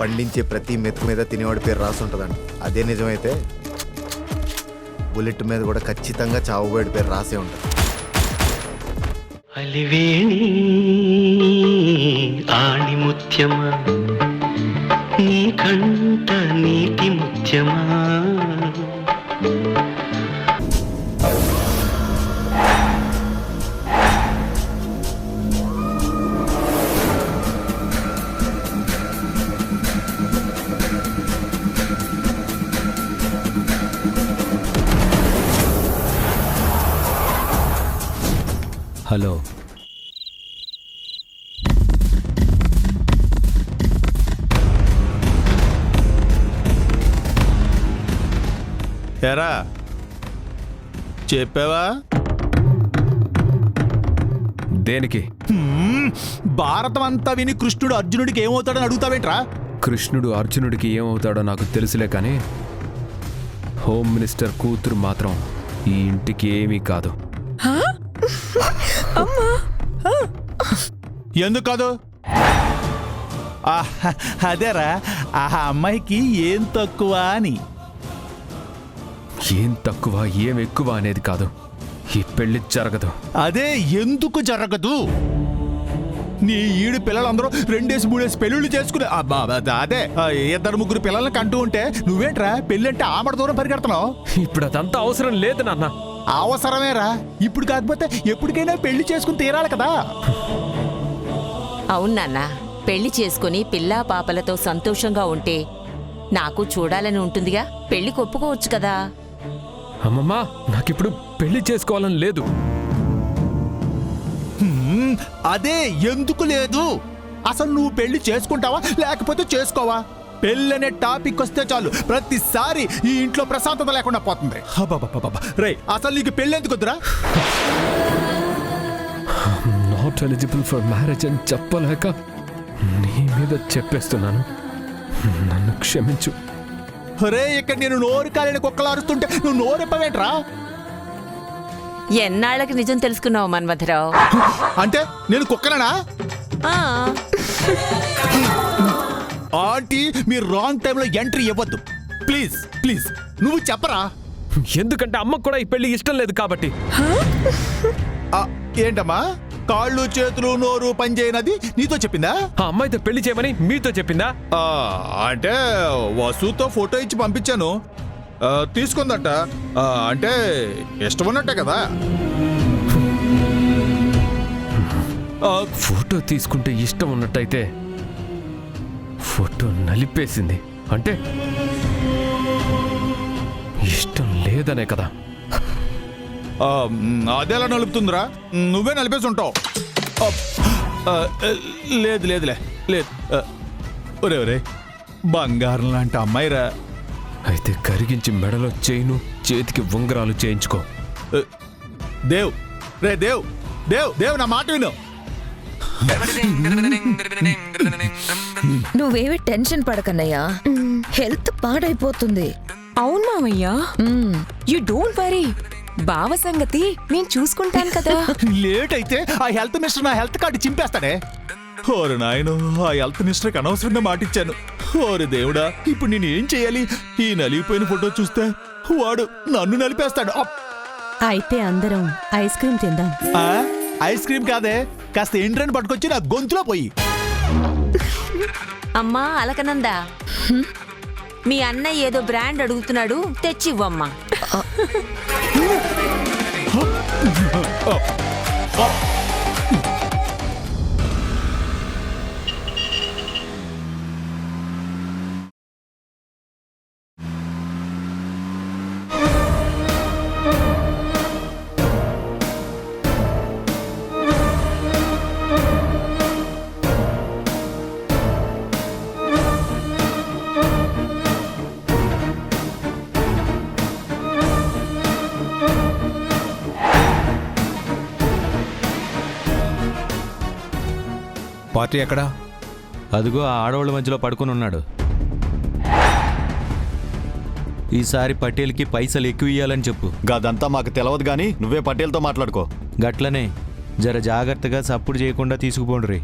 పండించే ప్రతి మెతుకు మీద తినేవాడి పేరు రాసి ఉంటుందండి. అదే నిజమైతే బుల్లెట్ మీద కూడా ఖచ్చితంగా చావుబోయేడి పేరు రాసే ఉంటుంది. అలివేణి ఆణిముత్యమా నీ కంట నీటి ముత్యమా. హలో, ఎరా చెప్పావా? దేనికి? భారతం అంతా విని కృష్ణుడు అర్జునుడికి ఏమవుతాడని అడుగుతావేంట్రా? కృష్ణుడు అర్జునుడికి ఏమవుతాడో నాకు తెలుసులే, కానీ హోమ్ మినిస్టర్ కూతురు మాత్రం ఈ ఇంటికి ఏమీ కాదు. ఎందుకు కాదు? అదేరా, ఆ అమ్మాయికి ఏం తక్కువ అని. ఏం తక్కువ ఏం ఎక్కువ అనేది కాదు, ఈ పెళ్లి జరగదు. అదే ఎందుకు జరగదు? నీ ఈడు పిల్లలందరూ 2-3 పెళ్ళిళ్ళు చేసుకునే అదే 2-3 పిల్లల్ని కంటూ ఉంటే నువ్వేంట్రా పెళ్ళంటే ఆమడ దూరం పరిగెడుతున్నావు? ఇప్పుడు అదంతా అవసరం లేదు నాన్న. అవసరమేరా, ఇప్పుడు కాకపోతే ఎప్పటికైనా పెళ్లి చేసుకుని తీరాలి కదా. అవును నాన్న, పెళ్లి చేసుకుని పిల్లా పాపలతో సంతోషంగా ఉంటే నాకు చూడాలని ఉంటుందిగా. పెళ్లి ఒప్పుకోవచ్చు కదా. అమ్మమ్మా, నాకిప్పుడు పెళ్లి చేసుకోవాలని లేదు. అదే ఎందుకు లేదు? అసలు నువ్వు పెళ్లి చేసుకుంటావా లేకపోతే చేసుకోవా? పెళ్ళనే టాపిక్ వస్తే చాలు ప్రతిసారి ఈ ఇంట్లో ప్రశాంతత లేకుండా పోతుంది. రే, అసలు నీకు పెళ్ళి ఎందుకు వద్దురా? నాట్ ఎలిజిబుల్ ఫర్ మ్యారేజ్ అని చెప్పలేక నీ మీద చెప్పేస్తున్నాను, నన్ను క్షమించు. రే, ఇక్కడ నేను నోరు కాలిన కుక్కలు అరుస్తుంటే నువ్వు నోరెప్పవేంట్రా? ఎన్నాళ్ళకి నిజం తెలుసుకున్నావు మన్మథరావు? అంటే నేను కుక్కనా? ఆ, ఆంటీ, మీరు రాంగ్ టైంలో ఎంట్రీ ఇవ్వద్దు ప్లీజ్ ప్లీజ్. నువ్వు చెప్పరా? ఎందుకంటే అమ్మకు కూడా ఈ పెళ్లి ఇష్టం లేదు కాబట్టి. ఏంటమ్మా, కాళ్ళు చేతులు నోరు పని చేయనది నీతో చెప్పిందా? ఆ అమ్మాయితో పెళ్లి చేయమని మీతో చెప్పిందా? అంటే వసుతో ఫోటో ఇచ్చి పంపించాను, తీసుకుందట. అంటే ఇష్టం ఉన్నట్టే కదా. ఫోటో తీసుకుంటే ఇష్టం ఉన్నట్టయితే ఫోటో నలిపేసింది అంటే ఇష్టం లేదనే కదా. అదేలా నలుపుతుందిరా? నువ్వే నలిపేసి ఉంటావు. లేదు లేదులే లేదు. ఒరే ఒరే, బంగారం లాంటి అమ్మాయిరా. అయితే కరిగించి మెడలో చైను చేతికి ఉంగరాలు చేయించుకో. దేవ్, రే దేవ్, దేవ్ దేవ్ నా మాట విను. నువ్వేమి టెన్షన్ పడకన్నయ్యా, హెల్త్ పాడైపోతుంది. అవును మామయ్య, యు డోంట్ వరీ. బావ సంగతి నేను చూసుకుంటాను కదా. లేట్ అయితే ఆ హెల్త్ మినిస్టర్ నా హెల్త్ కార్డు చింపేస్తాడే. ఓరు నాయను, ఆ హెల్త్ మినిస్టర్కి అనవసరంగా మాటిచ్చాను. ఓరు దేవుడా, ఇప్పుడు నేను ఏం చేయాలి? ఈ నలిగిపోయిన ఫోటో చూస్తే వాడు నన్ను నలిపేస్తాడు. అయితే అందరం ఐస్ క్రీమ్ తిందాం. ఐస్ క్రీమ్ కాదే, కాస్త ఎండ్రని పట్టుకొచ్చి నా గొంతులో పోయి. అమ్మా అలకనందా, మీ అన్నయ్య ఏదో బ్రాండ్ అడుగుతున్నాడు, తెచ్చివ్వమ్మా. పార్టీ ఎక్కడా? అదిగో ఆ ఆడవాళ్ళ మధ్యలో పడుకుని ఉన్నాడు. ఈసారి పటేల్కి పైసలు ఎక్కువ ఇయ్యాలని చెప్పు. గదంతా మాకు తెలవదు గానీ నువ్వే పటేల్తో మాట్లాడుకో. గట్లనే జర జాగ్రత్తగా సప్పుడు చేయకుండా తీసుకుపోండ్రి.